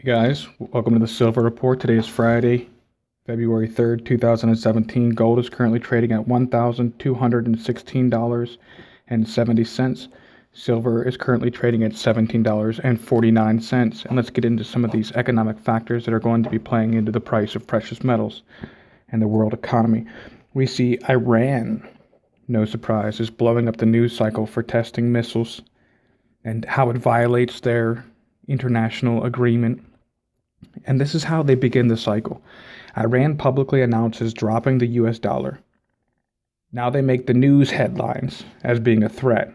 Hey guys, welcome to the Silver Report. Today is Friday, February 3rd, 2017. Gold is currently trading at $1,216.70. Silver is currently trading at $17.49. And let's get into some of these economic factors that are going to be playing into the price of precious metals and the world economy. We see Iran, no surprise, is blowing up the news cycle for testing missiles and how it violates their international agreement. And this is how they begin the cycle. Iran publicly announces dropping the US dollar. Now they make the news headlines as being a threat.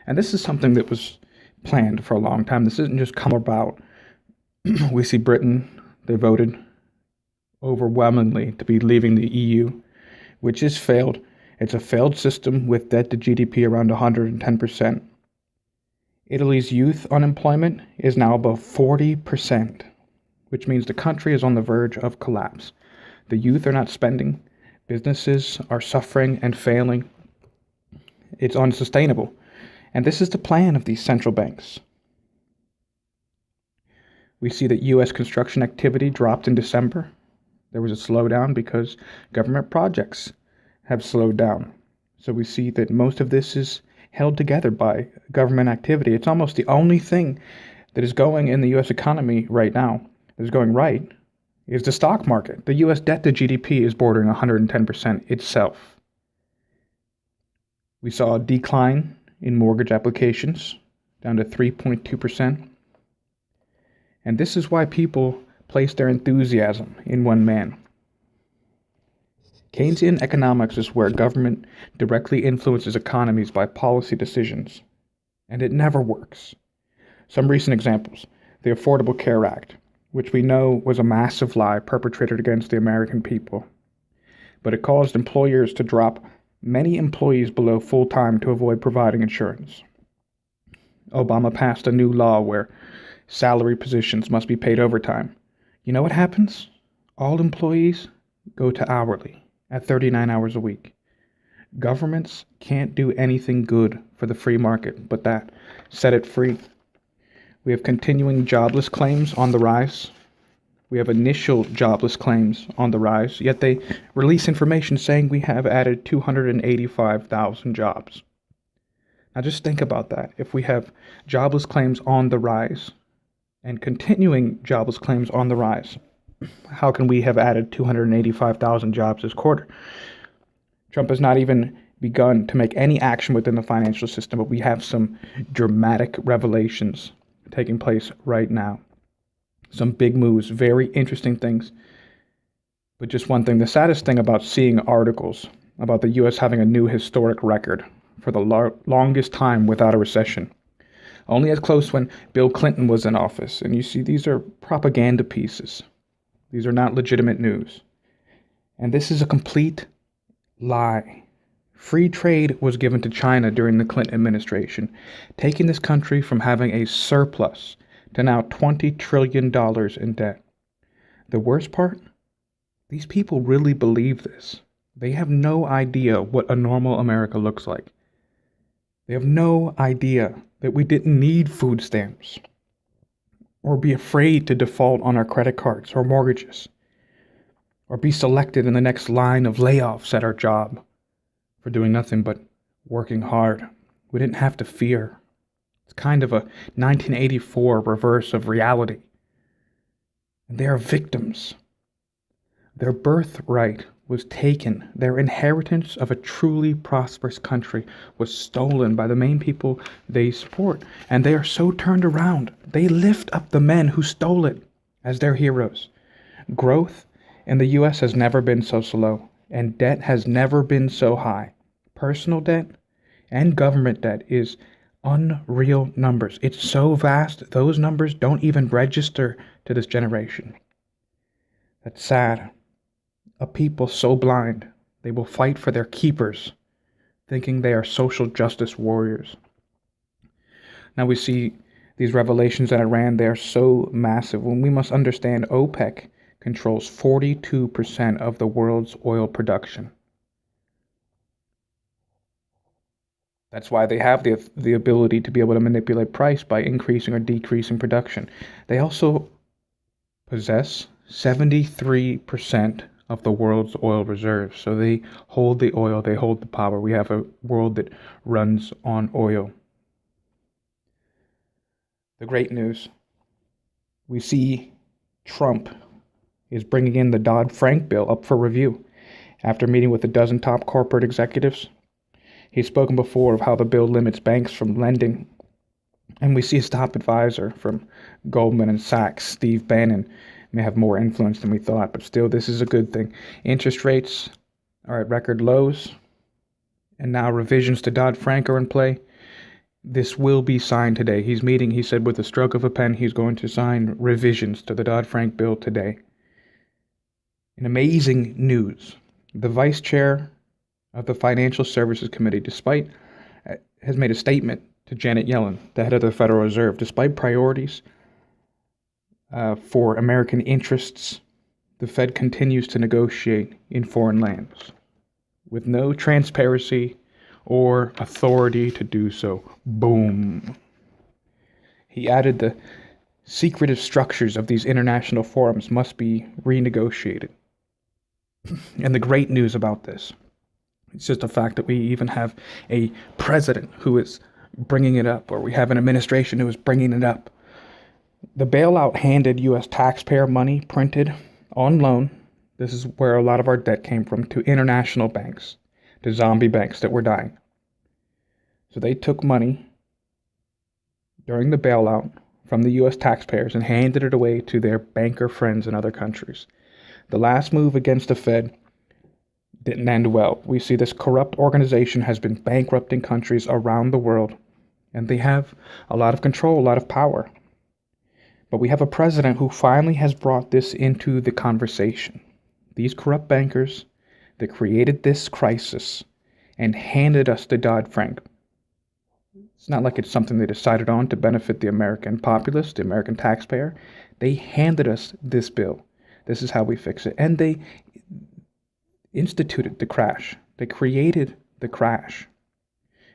And this is something that was planned for a long time. This isn't just come about. We see Britain, they voted overwhelmingly to be leaving the EU, which is failed. It's a failed system with debt to GDP around 110%. Italy's youth unemployment is now above 40%, which means the country is on the verge of collapse. The youth are not spending, businesses are suffering and failing. It's unsustainable. And this is the plan of these central banks. We see that U.S. construction activity dropped in December. There was a slowdown because government projects have slowed down. So we see that most of this is held together by government activity. It's almost the only thing that is going in the U.S. economy right now, that is going right, is the stock market. The U.S. debt to GDP is bordering 110% itself. We saw a decline in mortgage applications, down to 3.2%. And this is why people place their enthusiasm in one man. Keynesian economics is where government directly influences economies by policy decisions, and it never works. Some recent examples: the Affordable Care Act, which we know was a massive lie perpetrated against the American people, but it caused employers to drop many employees below full-time to avoid providing insurance. Obama passed a new law where salary positions must be paid overtime. You know what happens? All employees go to hourly at 39 hours a week. Governments can't do anything good for the free market but that. Set it free. We have continuing jobless claims on the rise. We have initial jobless claims on the rise, yet they release information saying we have added 285,000 jobs. Now just think about that. If we have jobless claims on the rise and continuing jobless claims on the rise, how can we have added 285,000 jobs this quarter? Trump has not even begun to make any action within the financial system, but we have some dramatic revelations taking place right now. Some big moves, very interesting things. But just one thing, the saddest thing about seeing articles about the U.S. having a new historic record for the longest time without a recession. Only as close when Bill Clinton was in office. And you see, these are propaganda pieces. These are not legitimate news. And this is a complete lie. Free trade was given to China during the Clinton administration, taking this country from having a surplus to now $20 trillion in debt. The worst part? These people really believe this. They have no idea what a normal America looks like. They have no idea that we didn't need food stamps or be afraid to default on our credit cards or mortgages, or be selected in the next line of layoffs at our job for doing nothing but working hard. We didn't have to fear. It's kind of a 1984 reverse of reality. And they are victims. Their birthright was taken. Their inheritance of a truly prosperous country was stolen by the main people they support. And they are so turned around. They lift up the men who stole it as their heroes. Growth in the U.S. has never been so slow, and debt has never been so high. Personal debt and government debt is unreal numbers. It's so vast, those numbers don't even register to this generation. That's sad. A people so blind, they will fight for their keepers, thinking they are social justice warriors. Now we see these revelations in Iran, they are so massive. When we must understand OPEC controls 42% of the world's oil production. That's why they have the ability to be able to manipulate price by increasing or decreasing production. They also possess 73% of the world's oil reserves. So they hold the oil, they hold the power. We have a world that runs on oil. The great news, we see Trump is bringing in the Dodd Frank bill up for review. After meeting with a dozen top corporate executives, he's spoken before of how the bill limits banks from lending. And we see his top advisor from Goldman and Sachs, Steve Bannon, may have more influence than we thought, but still, this is a good thing. Interest rates are at record lows, and now revisions to Dodd Frank are in play. This will be signed today. He said with a stroke of a pen, he's going to sign revisions to the Dodd Frank bill today. In amazing news, the vice chair of the Financial Services Committee, has made a statement to Janet Yellen, the head of the Federal Reserve. Despite priorities for American interests, the Fed continues to negotiate in foreign lands with no transparency or authority to do so. Boom. He added the secretive structures of these international forums must be renegotiated. And the great news about this, it's just the fact that we even have a president who is bringing it up, or we have an administration who is bringing it up. The bailout handed U.S. taxpayer money printed on loan. This is where a lot of our debt came from, to international banks, to zombie banks that were dying. So they took money during the bailout from the U.S. taxpayers and handed it away to their banker friends in other countries. The last move against the Fed didn't end well. We see this corrupt organization has been bankrupting countries around the world, and they have a lot of control, a lot of power. But we have a president who finally has brought this into the conversation. These corrupt bankers that created this crisis and handed us the Dodd-Frank. It's not like it's something they decided on to benefit the American populace, the American taxpayer. They handed us this bill. This is how we fix it. And they instituted the crash. They created the crash.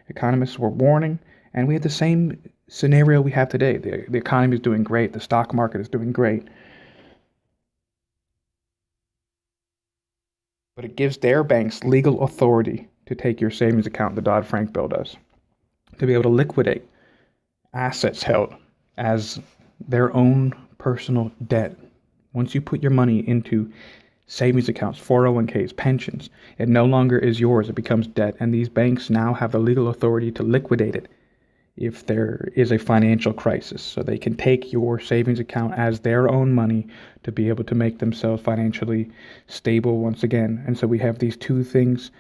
Economists were warning, and we had the same scenario we have today. The economy is doing great. The stock market is doing great. But it gives their banks legal authority to take your savings account, the Dodd-Frank bill does, to be able to liquidate assets held as their own personal debt. Once you put your money into savings accounts, 401ks, pensions, it no longer is yours. It becomes debt. And these banks now have the legal authority to liquidate it if there is a financial crisis. So they can take your savings account as their own money to be able to make themselves financially stable once again. And so we have these two things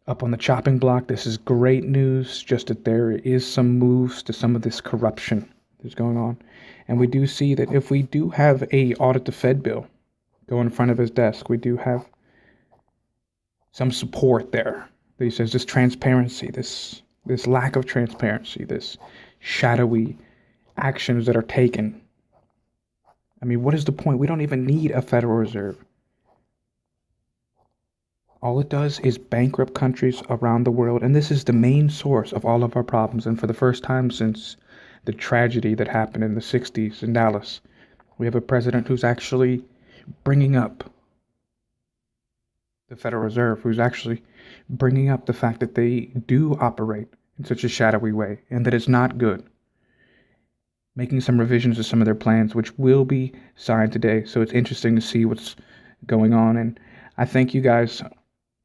up on the chopping block. This is great news, just that there is some moves to some of this corruption that's going on. And we do see that if we do have a audit the Fed bill go in front of his desk, we do have some support there. That he says this transparency, this lack of transparency, this shadowy actions that are taken. I mean, what is the point? We don't even need a Federal Reserve. All it does is bankrupt countries around the world, and this is the main source of all of our problems. And for the first time since the tragedy that happened in the 60s in Dallas, we have a president who's actually bringing up the Federal Reserve, who's actually bringing up the fact that they do operate in such a shadowy way and that it's not good. Making some revisions to some of their plans, which will be signed today. So it's interesting to see what's going on. And I thank you guys.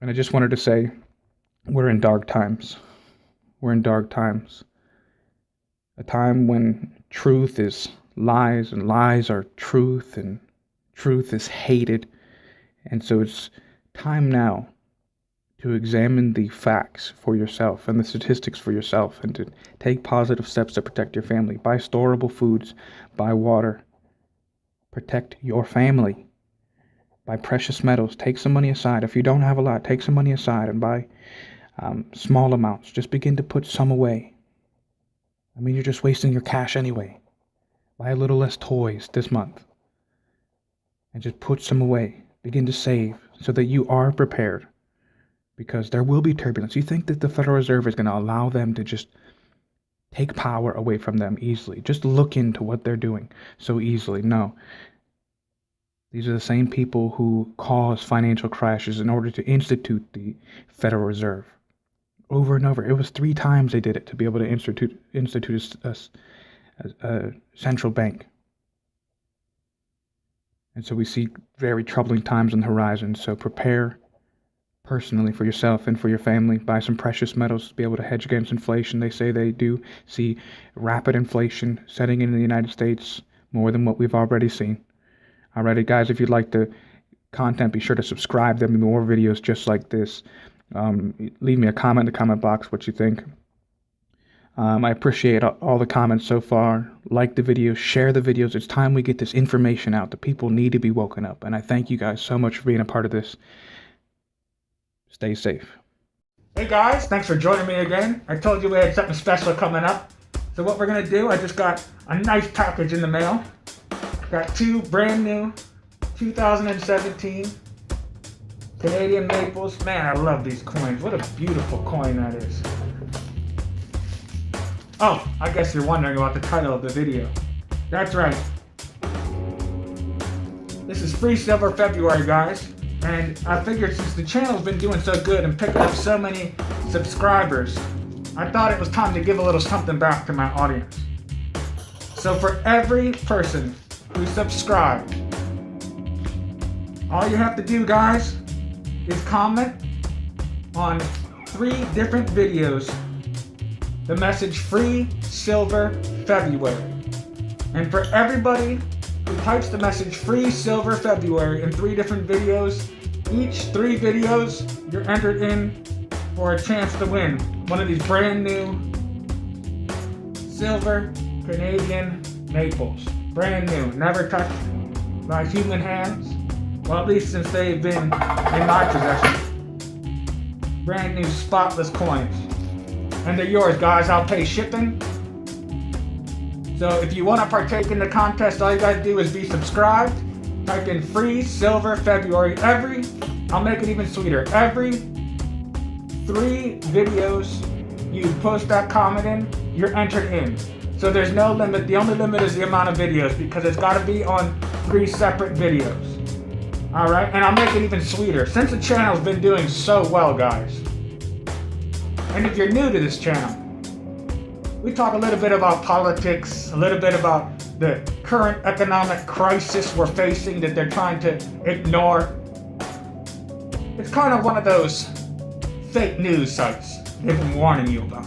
And I just wanted to say, we're in dark times. We're in dark times. A time when truth is lies and lies are truth and truth is hated. And so it's time now to examine the facts for yourself and the statistics for yourself, and to take positive steps to protect your family. Buy storable foods, buy water, protect your family. Buy precious metals, take some money aside. If you don't have a lot, take some money aside and buy small amounts. Just begin to put some away. I mean, you're just wasting your cash anyway. Buy a little less toys this month and just put some away. Begin to save so that you are prepared. because there will be turbulence. You think that the Federal Reserve is going to allow them to just take power away from them easily? Just look into what they're doing so easily. No. These are the same people who cause financial crashes in order to institute the Federal Reserve. Over and over. It was 3 times they did it to be able to institute a central bank. And so we see very troubling times on the horizon. So prepare personally for yourself and for your family. Buy some precious metals to be able to hedge against inflation. They say they do see rapid inflation setting in the United States, more than what we've already seen. Alrighty, guys, if you'd like the content, be sure to subscribe. There'll be more videos just like this. Leave me a comment in the comment box what you think. I appreciate all the comments so far. Like the videos, share the videos. It's time we get this information out. The people need to be woken up. And I thank you guys so much for being a part of this. Stay safe. Hey guys, thanks for joining me again. I told you we had something special coming up. So what we're going to do, I just got a nice package in the mail. Got 2 brand new 2017 Canadian maples. Man, I love these coins. What a beautiful coin that is. Oh, I guess you're wondering about the title of the video. That's right. This is Free Silver February, guys. And I figured since the channel's been doing so good and picking up so many subscribers, I thought it was time to give a little something back to my audience. So for every person who subscribed, all you have to do, guys, is comment on 3 different videos the message Free Silver February. And for everybody who types the message Free Silver February in 3 different videos, each 3 videos, you're entered in for a chance to win one of these brand new silver Canadian maples. Brand new, never touched by human hands. Well, at least since they've been in my possession. Brand new spotless coins. And they're yours, guys. I'll pay shipping. So if you want to partake in the contest, all you gotta do is be subscribed. Type in Free Silver February. I'll make it even sweeter. Every 3 videos you post that comment in, you're entered in. So there's no limit. The only limit is the amount of videos, because it's got to be on 3 separate videos. Alright, and I'll make it even sweeter since the channel's been doing so well, guys. And if you're new to this channel, we talk a little bit about politics, a little bit about the current economic crisis we're facing that they're trying to ignore. It's kind of one of those fake news sites they've been warning you about.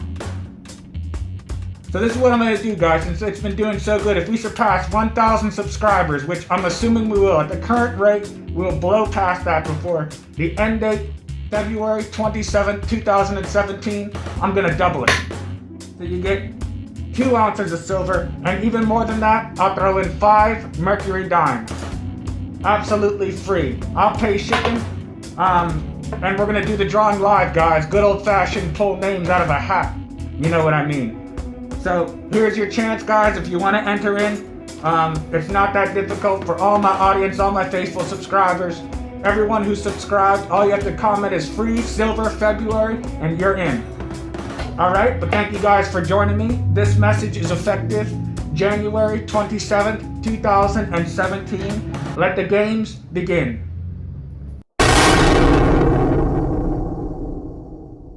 So this is what I'm going to do, guys, since it's been doing so good. If we surpass 1,000 subscribers, which I'm assuming we will, at the current rate, we'll blow past that before the end date, February 27th, 2017, I'm going to double it. So you get 2 ounces of silver, and even more than that, I'll throw in 5 mercury dimes. Absolutely free. I'll pay shipping, and we're going to do the drawing live, guys. Good old-fashioned pull names out of a hat. You know what I mean. So here's your chance, guys, if you want to enter in. It's not that difficult for all my audience, all my faithful subscribers. Everyone who's subscribed, all you have to comment is Free Silver February, and you're in. Alright, but thank you guys for joining me. This message is effective January 27th, 2017. Let the games begin.